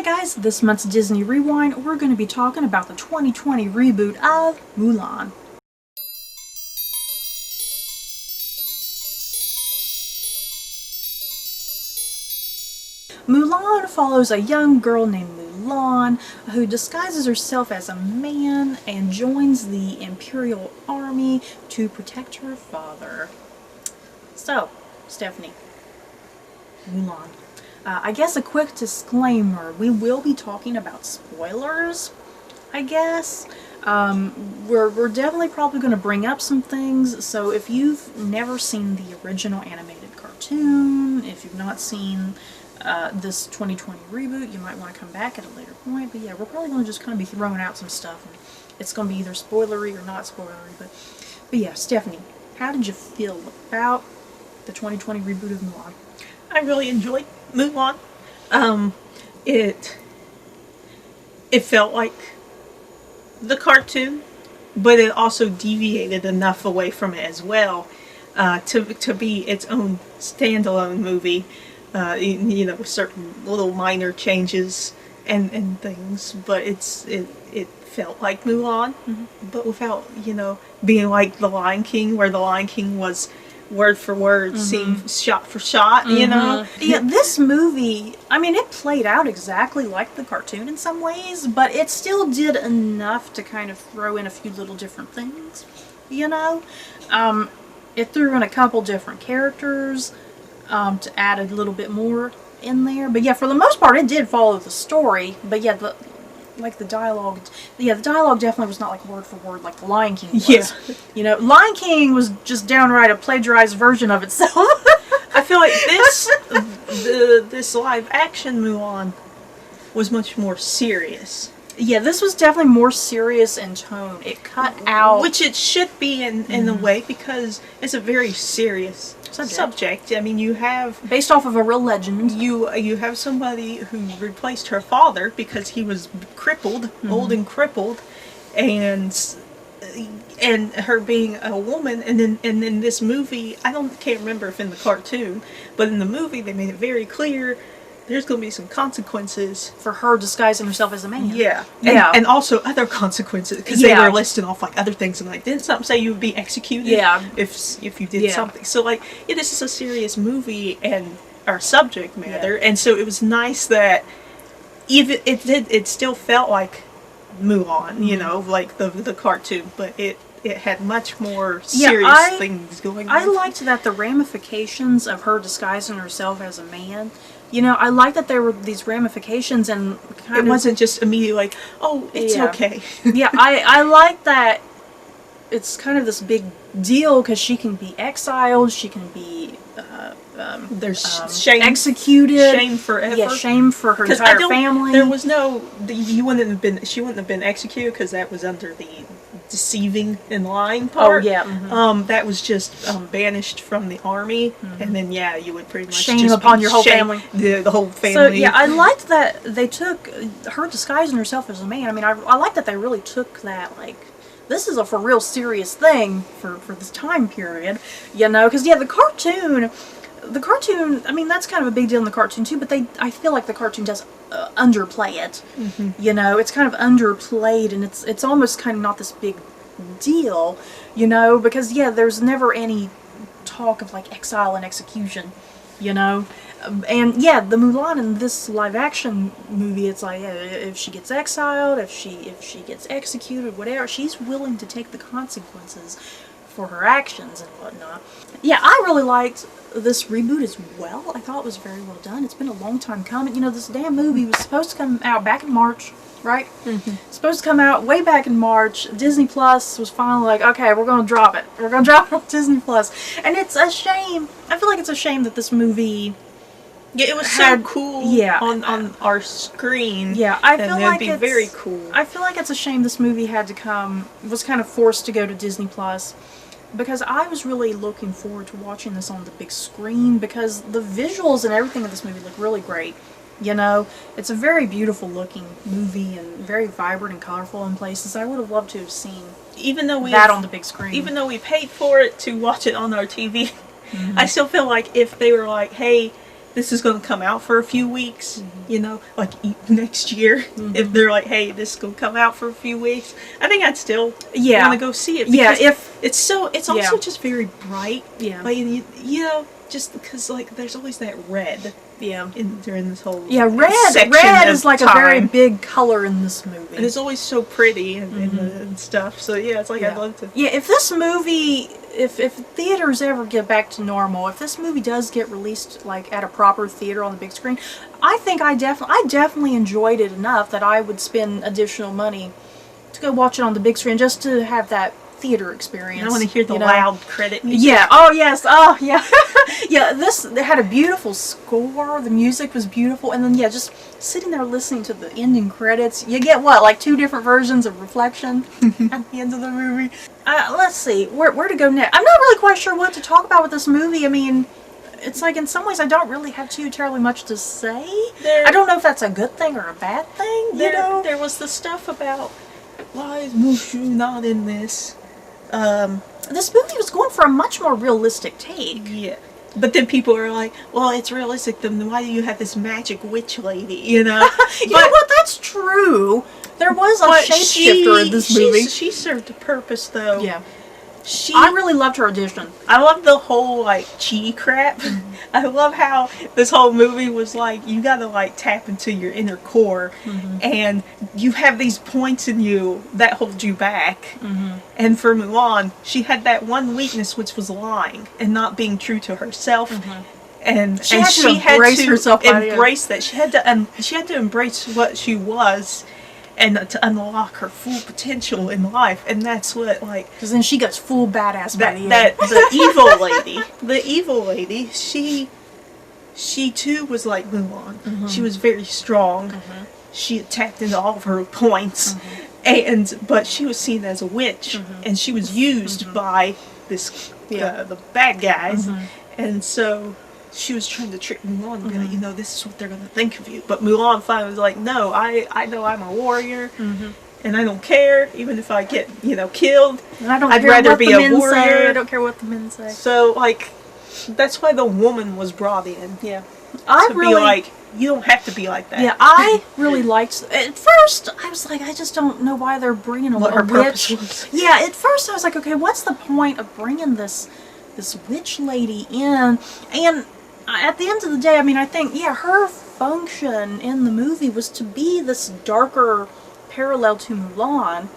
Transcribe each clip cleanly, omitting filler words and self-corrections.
guys, this month's Disney Rewind, we're going to be talking about the 2020 reboot of Mulan. Mulan follows a young girl named Mulan who disguises herself as a man and joins the Imperial Army to protect her father. So, Stephanie, Mulan. I guess a quick disclaimer, we will be talking about spoilers, I guess. We're definitely probably going to bring up some things, so if you've never seen the original animated cartoon, if you've not seen this 2020 reboot, you might want to come back at a later point. But yeah, we're probably going to just kind of be throwing out some stuff, and it's going to be either spoilery or not spoilery. But yeah, Stephanie, how did you feel about the 2020 reboot of Mulan? I really enjoyed Mulan. It felt like the cartoon, but it also deviated enough away from it as well to be its own standalone movie. You know, with certain little minor changes and things, but it felt like Mulan, but without, you know, being like The Lion King, where The Lion King was word for word, scene shot for shot, you know? Yeah, this movie, I mean, it played out exactly like the cartoon in some ways, but it still did enough to kind of throw in a few little different things, you know? It threw in a couple different characters to add a little bit more in there. But yeah, for the most part, it did follow the story, but yeah, the dialogue definitely was not like word for word like The Lion King was. Yeah. You know, Lion King was just downright a plagiarized version of itself. I feel like this live action Mulan was much more serious. Yeah, this was definitely more serious in tone. It cut out... Which it should be in a way, because it's a very serious subject. I mean, you have... Based off of a real legend. You have somebody who replaced her father because he was crippled, old and crippled, and her being a woman, and then in this movie, can't remember if in the cartoon, but in the movie they made it very clear there's going to be some consequences for her disguising herself as a man. Yeah. And also other consequences, because they were listing off like other things, and like, didn't something say you would be executed if you did something? So like, yeah, this is a serious movie and our subject matter, and so it was nice that even it still felt like Mulan, you know, like the cartoon, but it had much more serious things going on. I liked that the ramifications of her disguising herself as a man, you know, I liked that there were these ramifications, and it wasn't just immediately like, oh, it's okay. Yeah, I like that it's kind of this big deal, because she can be exiled, she can be there's shame, executed, shame forever. Yeah, shame for her entire family. There was she wouldn't have been executed, because that was under the deceiving and lying part. Oh yeah. That was just banished from the army, and then you would pretty much shame upon your whole family. The whole family. So yeah, I liked that they took her disguising herself as a man. I mean, I like that they really took that, like, this is a for real serious thing for this time period, you know, because yeah, the cartoon, I mean, that's kind of a big deal in the cartoon too, but I feel like the cartoon does underplay it, you know, it's kind of underplayed, and it's almost kind of not this big deal, you know, because yeah, there's never any talk of like exile and execution, you know. And yeah, the Mulan in this live action movie, it's like, if she gets exiled, if she gets executed, whatever, she's willing to take the consequences for her actions and whatnot. Yeah, I really liked this reboot as well. I thought it was very well done. It's been a long time coming. You know, this damn movie was supposed to come out back in March, right? Supposed to come out way back in March. Disney Plus was finally like, okay, we're going to drop it. We're going to drop it on Disney Plus. And it's a shame. I feel like it's a shame that this movie... Yeah, it was so cool on our screen. Yeah, I feel like it'd be very cool. I feel like it's a shame this movie was kind of forced to go to Disney Plus, because I was really looking forward to watching this on the big screen, because the visuals and everything in this movie look really great. You know, it's a very beautiful looking movie and very vibrant and colorful in places. I would have loved to have seen that on the big screen. Even though we paid for it to watch it on our TV, I still feel like if they were like, hey, this is going to come out for a few weeks, you know, like next year, if they're like, hey, this is going to come out for a few weeks, I think I'd still want to go see it. Yeah, if it's also just very bright. Yeah. Like, you know, just because, like, there's always that red. Yeah. During this whole red is like a very big color in this movie. And it's always so pretty and stuff. So yeah, it's like I'd love to. Yeah, if this movie, if theaters ever get back to normal, if this movie does get released like at a proper theater on the big screen, I think I definitely enjoyed it enough that I would spend additional money to go watch it on the big screen just to have that theater experience. I want to hear the loud credit music. Yeah. Oh yes. Oh yeah. Yeah. They had a beautiful score. The music was beautiful, and then just sitting there listening to the ending credits. You get what, like 2 different versions of Reflection at the end of the movie. Let's see where to go next. I'm not really quite sure what to talk about with this movie. I mean, it's like in some ways I don't really have too terribly much to say. I don't know if that's a good thing or a bad thing. There was the stuff about why is Mushu not in this. This movie was going for a much more realistic take. Yeah. But then people are like, well, it's realistic, then why do you have this magic witch lady, you know? You know what, that's true. There was a shapeshifter in this movie. She served a purpose, though. Yeah. I really loved her audition. I love the whole, like, chi crap. I love how this whole movie was like, you gotta, like, tap into your inner core, and you have these points in you that hold you back. And for Mulan, she had that one weakness, which was lying and not being true to herself. And she had to embrace that. She had to embrace what she was. And to unlock her full potential in life, and that's what, like, because then she goes full badass by the end. The evil lady, she too was like Mulan. She was very strong. She tapped into all of her points, but she was seen as a witch, and she was used by the bad guys, and so she was trying to trick Mulan and be like, you know, this is what they're going to think of you. But Mulan finally was like, no, I know I'm a warrior, and I don't care, even if I get, killed. And I don't I'd care rather what be the a men warrior. say. I don't care what the men say. So, like, that's why the woman was brought in. Yeah. Be like, you don't have to be like that. Yeah, I really liked... At first, I was like, I just don't know why they're bringing a witch. Yeah, at first I was like, okay, what's the point of bringing this witch lady in? And at the end of the day, I mean, I think, her function in the movie was to be this darker parallel to Mulan,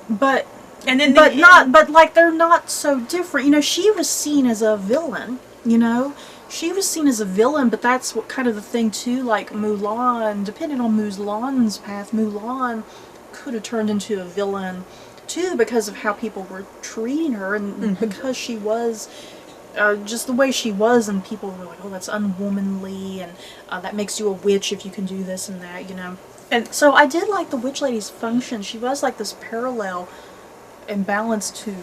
but they're not so different. She was seen as a villain, She was seen as a villain, but that's what kind of the thing too, like Mulan, depending on Mulan's path, Mulan could have turned into a villain too because of how people were treating her, and because she was just the way she was, and people were like, oh, that's unwomanly, and that makes you a witch if you can do this and that, And so I did like the witch lady's function. She was like this parallel and balance to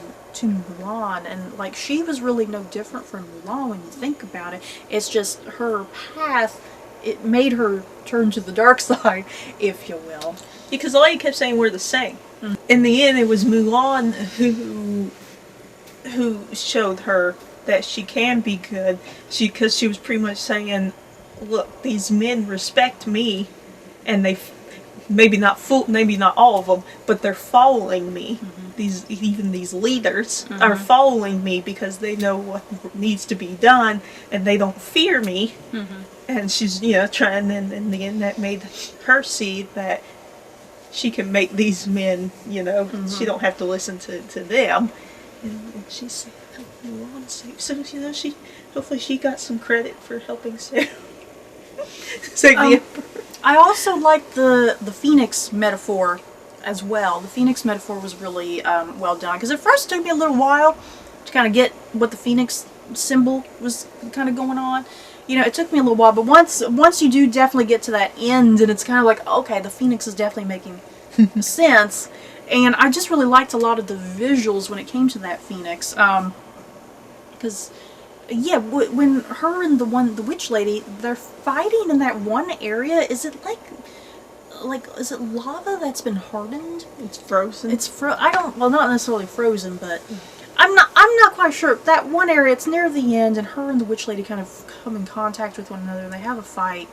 Mulan, and like she was really no different from Mulan when you think about it. It's just her path, it made her turn to the dark side, if you will. Because the lady kept saying we're the same. In the end, it was Mulan who showed her that she can be good. Because she was pretty much saying, look, these men respect me, and they maybe not all of them, but they're following me. Even these leaders are following me because they know what needs to be done, and they don't fear me. And she's trying, and in the end that made her see that she can make these men, she don't have to listen to them. And she said, Mulan saved. So hopefully she got some credit for helping save the I also liked the phoenix metaphor as well. The phoenix metaphor was really well done, because at first it took me a little while to kind of get what the phoenix symbol was kind of going on. It took me a little while, but once you do definitely get to that end, and it's kind of like, okay, the phoenix is definitely making sense. And I just really liked a lot of the visuals when it came to that phoenix, because when her and the witch lady, they're fighting in that one area. Is it is it lava that's been hardened? It's frozen. Well, not necessarily frozen, but I'm not quite sure. That one area, it's near the end, and her and the witch lady kind of come in contact with one another, and they have a fight.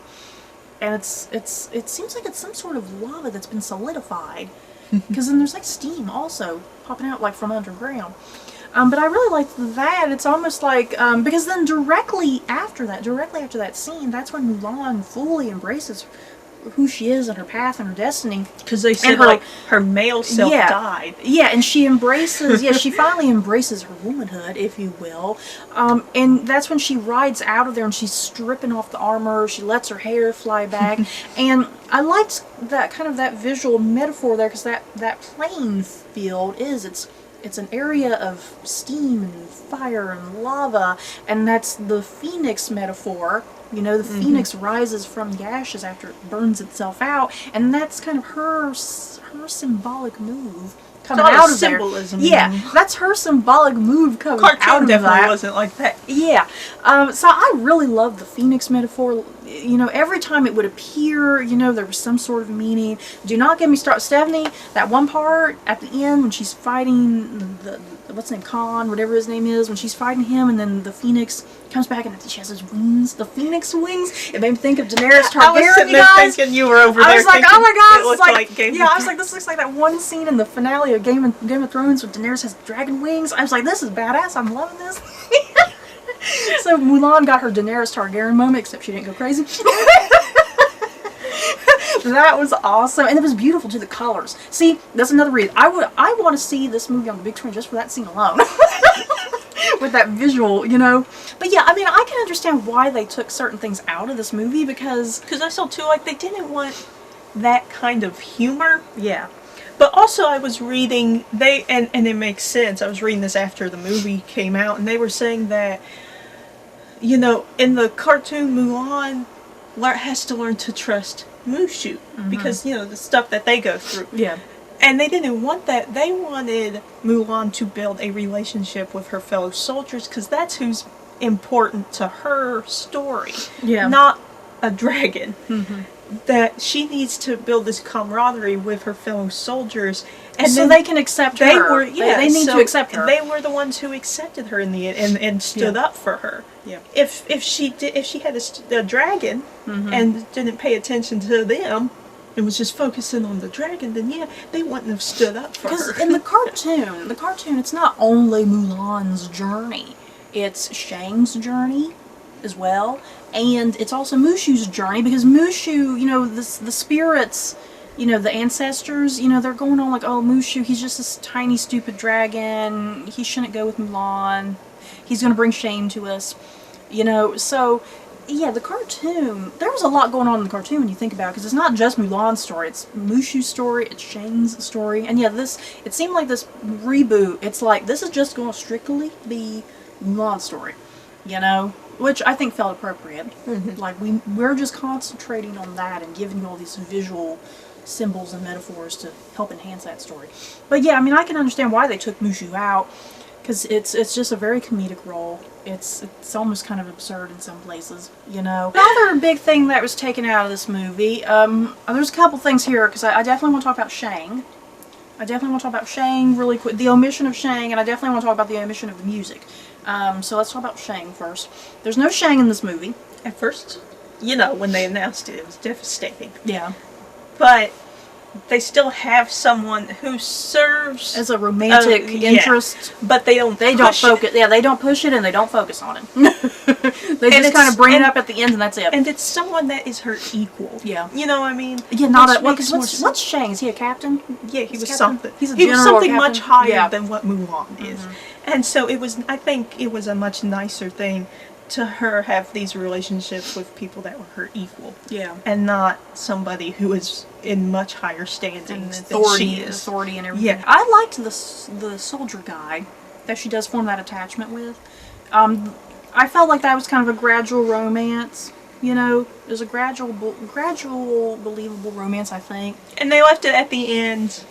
And it seems like it's some sort of lava that's been solidified. Because then there's like steam also popping out like from underground. But I really liked that. It's almost like, because then directly after that scene, that's when Mulan fully embraces who she is and her path and her destiny. Because they said like her male self died. Yeah, and she embraces, she finally embraces her womanhood, if you will. And that's when she rides out of there and she's stripping off the armor, she lets her hair fly back. And I liked that kind of that visual metaphor there, because that playing field it's an area of steam and fire and lava, and that's the phoenix metaphor. You know, the phoenix rises from the ashes after it burns itself out, and that's kind of her symbolic move coming out of symbolism. There. Yeah, that's her symbolic move coming out of that. Cartoon definitely wasn't like that. Yeah, so I really love the phoenix metaphor. You know, every time it would appear, you know, there was some sort of meaning. Do not get me started, Stephanie. That one part at the end when she's fighting the what's his name, Khan, whatever his name is, when she's fighting him, and then the phoenix comes back and she has his wings, the phoenix wings. It made me think of Daenerys Targaryen. I was sitting there thinking you were over there. I was like, oh my god, it looked like Game of Thrones. I was like, this looks like that one scene in the finale of Game of Thrones when Daenerys has dragon wings. I was like, this is badass. I'm loving this. So Mulan got her Daenerys Targaryen moment, except she didn't go crazy. That was awesome, and it was beautiful too. The colors. See, that's another reason I want to see this movie on the big screen just for that scene alone. With that visual, you know. But yeah, I mean, I can understand why they took certain things out of this movie, because I saw too, like, they didn't want that kind of humor. Yeah. But also I was reading, and it makes sense, I was reading this after the movie came out, and they were saying that, you know, in the cartoon, Mulan has to learn to trust Mushu, because, you know, the stuff that they go through. Yeah. And they didn't want that. They wanted Mulan to build a relationship with her fellow soldiers, because that's who's important to her story. Yeah. Not a dragon. That she needs to build this camaraderie with her fellow soldiers, and so then they can accept her. They need to accept her. They were the ones who accepted her in the end and stood up for her. Yeah. If she had a dragon and didn't pay attention to them and was just focusing on the dragon, then yeah, they wouldn't have stood up for her. Because in the cartoon, it's not only Mulan's journey; it's Shang's journey as well. And it's also Mushu's journey, because Mushu, you know, the spirits, you know, the ancestors, you know, they're going on like, oh, Mushu, he's just this tiny, stupid dragon. He shouldn't go with Mulan. He's going to bring shame to us, you know. So, yeah, the cartoon, there was a lot going on in the cartoon when you think about it, because it's not just Mulan's story. It's Mushu's story, it's Shang's story. And yeah, it seemed like this reboot, it's like, this is just going to strictly be Mulan's story, you know. Which I think felt appropriate. Like, we're just concentrating on that and giving you all these visual symbols and metaphors to help enhance that story. But yeah, I mean, I can understand why they took Mushu out, because it's just a very comedic role. It's almost kind of absurd in some places, you know. Another big thing that was taken out of this movie, there's a couple things here, because I definitely want to talk about Shang. I definitely want to talk about Shang really quick. The omission of Shang, and I definitely want to talk about the omission of the music. So let's talk about Shang first. There's no Shang in this movie. At first, you know, when they announced it, it was devastating. Yeah. But they still have someone who serves as a romantic interest, but they don't focus. Yeah, they don't push it and they don't focus on it. They just kind of bring it up at the end and that's it. And it's someone that is her equal. Yeah, you know what I mean. Yeah, not what's Shang? Is he a captain? Yeah, he was something. He was something much higher than what Mulan is, and so it was. I think it was a much nicer thing to her have these relationships with people that were her equal. Yeah. And not somebody who is in much higher standings than she is. Authority and everything. Yeah. I liked the soldier guy that she does form that attachment with. I felt like that was kind of a gradual romance. You know, it was a gradual, believable romance, I think. And they left it at the end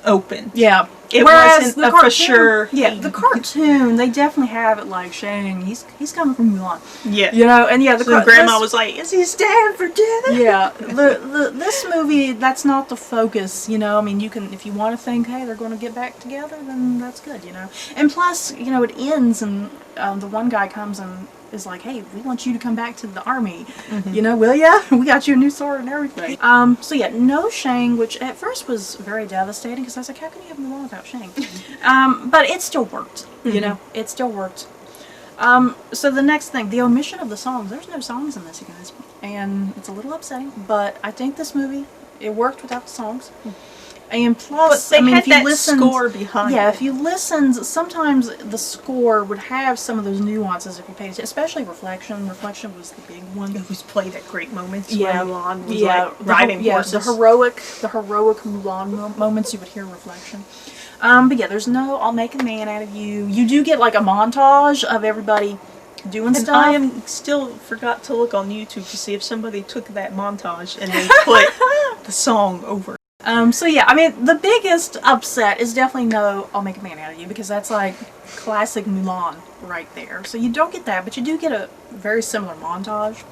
open. Yeah. it Whereas wasn't the a cartoon, for sure. yeah, the cartoon, they definitely have it like Shang. He's coming from Mulan. Yeah. You know, and yeah, So grandma was like, "Is he staying for dinner?" Yeah, this movie, that's not the focus, you know. I mean, you can, if you want to think, hey, they're going to get back together, then that's good, you know. And plus, you know, it ends and the one guy comes and is like, hey, we want you to come back to the army. You know, will ya? We got you a new sword and everything. So yeah, no Shang, which at first was very devastating because I was like, how can you have Mulan without Shang? But it still worked, you know, it still worked. So the next thing, the omission of the songs. There's no songs in this, you guys. And it's a little upsetting, but I think this movie, it worked without the songs. And plus, but they I mean, had if you that listened, score behind yeah, it. if you listened, sometimes the score would have some of those nuances if you paid attention, especially Reflection. Reflection was the big one. It was played at great moments. Yeah, when Mulan was yeah, like riding horses. the heroic Mulan moments, you would hear Reflection. But yeah, there's no I'll make a man out of you. You do get like a montage of everybody doing And stuff. I still forgot to look on YouTube to see if somebody took that montage and they put the song over. So yeah, I mean, the biggest upset is definitely no I'll make a man out of you, because that's like classic Mulan right there. So you don't get that, but you do get a very similar montage.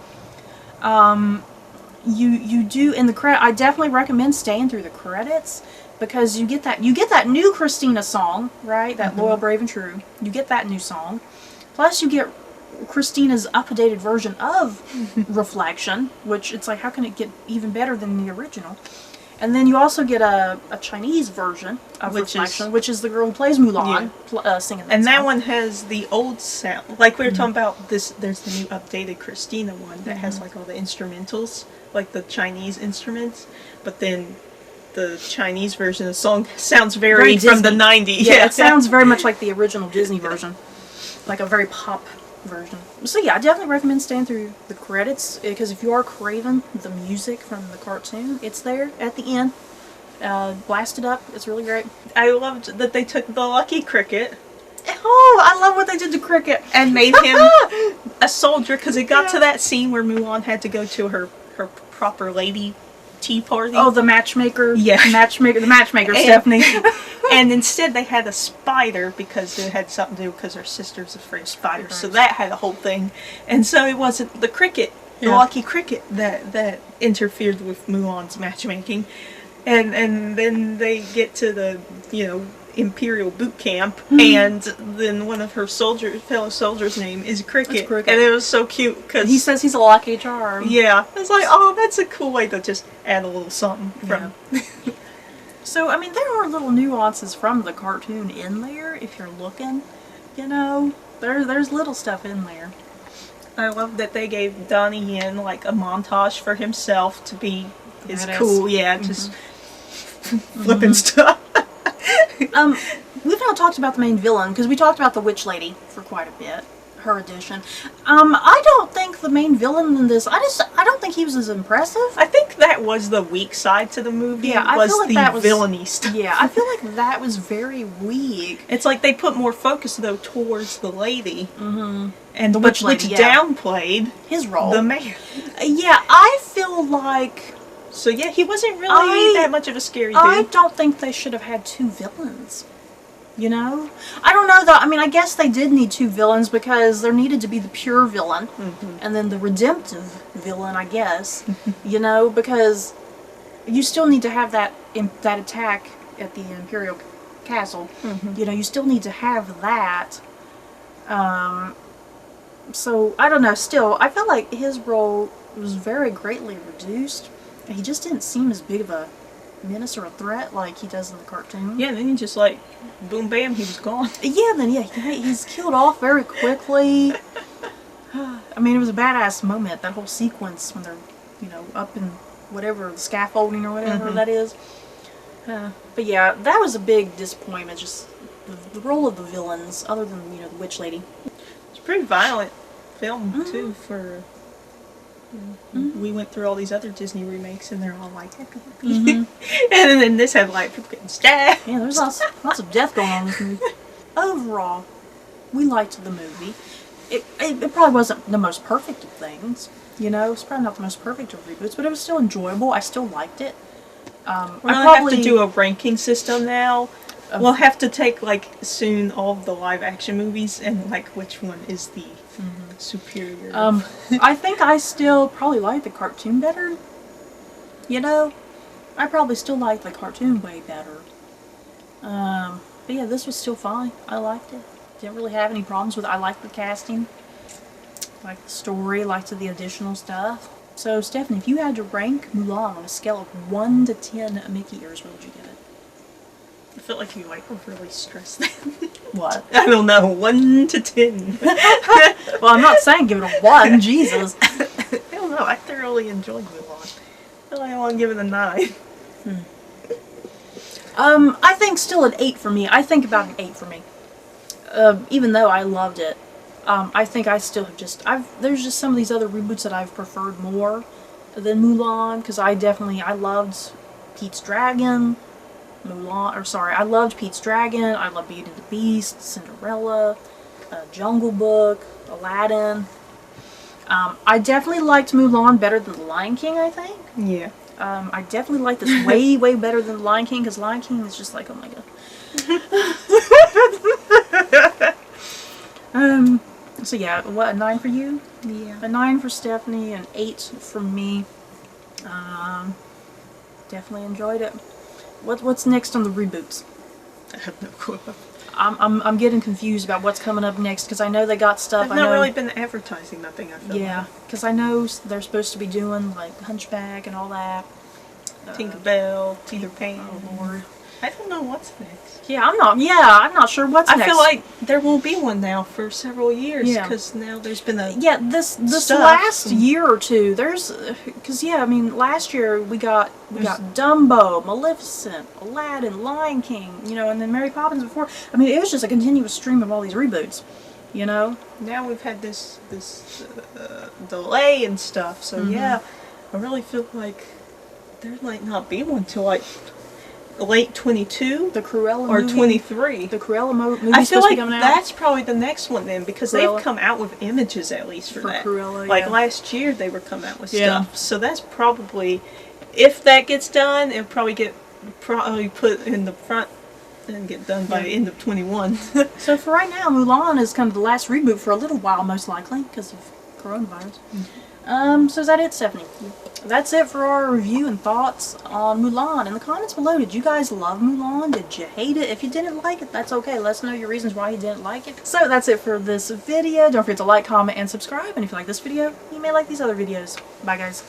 You do in the credit. I definitely recommend staying through the credits, because you get that new Christina song, right? That Loyal, Brave, and True. You get that new song. Plus you get Christina's updated version of Reflection, which it's like, how can it get even better than the original? And then you also get a Chinese version of Reflection, which is the girl who plays Mulan, singing that And song. that one has the old sound. Like we were talking about this, there's the new updated Christina one that has like all the instrumentals, like the Chinese instruments. But then the Chinese version of the song sounds very from the 90s. Yeah, it sounds very much like the original Disney version. Like a very pop version. So yeah, I definitely recommend staying through the credits, because if you are craving the music from the cartoon, it's there at the end. Blast it up. It's really great. I loved that they took the Lucky Cricket. Oh, I love what they did to Cricket. And made him a soldier, because it got to that scene where Mulan had to go to her proper lady tea party. Oh, the matchmaker. Yeah. The matchmaker, Stephanie. And instead they had a spider, because it had something to do because her sister's afraid of spiders. So that had a whole thing. And so it wasn't the cricket, the Lucky Cricket, that interfered with Mulan's matchmaking. And then they get to the, you know, Imperial boot camp, and then one of her fellow soldiers' name is Cricket. And it was so cute because he says he's a lucky charm. Yeah, it's like, oh, that's a cool way to just add a little something from. So I mean, there are little nuances from the cartoon in there if you're looking. You know, there's little stuff in there. I love that they gave Donnie Yen like a montage for himself to be his Badass. just flipping stuff. We've now talked about the main villain, because we talked about the witch lady for quite a bit, her addition. I don't think the main villain in this, I don't think he was as impressive. I think that was the weak side to the movie. Yeah, I feel like the that was villainy stuff. Yeah, I feel like that was very weak. It's like they put more focus though towards the lady, and The witch which lady, yeah. downplayed His role. the man. Yeah, I feel like So yeah, he wasn't really that much of a scary dude. I don't think they should have had two villains. You know? I don't know though. I mean, I guess they did need two villains, because there needed to be the pure villain and then the redemptive villain, I guess. You know, because you still need to have that attack at the Imperial Castle. You know, you still need to have that. So, I don't know. Still, I felt like his role was very greatly reduced. He just didn't seem as big of a menace or a threat like he does in the cartoon. Yeah, then he just like, boom bam, he was gone. Yeah, then he's killed off very quickly. I mean, it was a badass moment, that whole sequence when they're, you know, up in whatever, the scaffolding or whatever that is. But yeah, that was a big disappointment, just the role of the villains, other than, you know, the witch lady. It's a pretty violent film too for... We went through all these other Disney remakes and they're all like and then this had like people getting stabbed. Yeah, there's lots of death going on in this movie. Overall, we liked the movie. It probably wasn't the most perfect of things, you know. It's probably not the most perfect of reboots, but it was still enjoyable. I still liked it. We're gonna have to do a ranking system now We'll have to take, like, soon all of the live action movies and, like, which one is the superior. I think I still probably like the cartoon better. You know? I probably still like the cartoon way better. But yeah, this was still fine. I liked it. Didn't really have any problems with it. I liked the casting. Liked the story. Liked the additional stuff. So, Stephanie, if you had to rank Mulan on a scale of 1 to 10 Mickey ears, what would you give it? I feel like you, like, really stressed that. What? I don't know. 1 to 10. Well, I'm not saying give it a 1. Jesus. I don't know. I thoroughly enjoyed Mulan. I feel like I want to give it a 9. I think still an 8 for me. I think about an 8 for me. Even though I loved it, I think I still have there's just some of these other reboots that I've preferred more than Mulan, because I loved Pete's Dragon, I loved Pete's Dragon, I loved Beauty and the Beast, Cinderella, Jungle Book, Aladdin. I definitely liked Mulan better than The Lion King, I think. Yeah. I definitely like this way, way better than Lion King, because Lion King is just like, oh my god. So yeah, what, a 9 for you? Yeah. A 9 for Stephanie, an 8 for me. Definitely enjoyed it. What's next on the reboots? I have no clue. I'm getting confused about what's coming up next, because I know they got stuff. They've not really been advertising nothing, I feel like. Yeah, because I know they're supposed to be doing, like, Hunchback and all that. Tinkerbell, Peter Pan. Oh, Lord. I don't know what's next. Yeah, I'm not sure what's next. I feel like there won't be one now for several years, Yeah. because now there's been a... Yeah, this stuff. last year or two, because yeah, I mean, last year we got Dumbo, Maleficent, Aladdin, Lion King, you know, and then Mary Poppins before. I mean, it was just a continuous stream of all these reboots, you know. Now we've had this delay and stuff, so yeah, I really feel like there might not be one till like late 22 The Cruella or movie, 23. The Cruella movie I feel supposed to like be coming out. that's probably the next one then, because Cruella. they've come out with images at least for that. Cruella, like yeah. last year they were coming out with Yeah. stuff, so that's probably, if that gets done, it'll probably get put in the front and get done by the end of 21. So for right now, Mulan is kind of the last reboot for a little while, most likely, because of coronavirus. So is that it, Stephanie? That's it for our review and thoughts on Mulan. In the comments below, did you guys love Mulan? Did you hate it? If you didn't like it, that's okay. Let us know your reasons why you didn't like it. So that's it for this video. Don't forget to like, comment, and subscribe. And if you like this video, you may like these other videos. Bye, guys.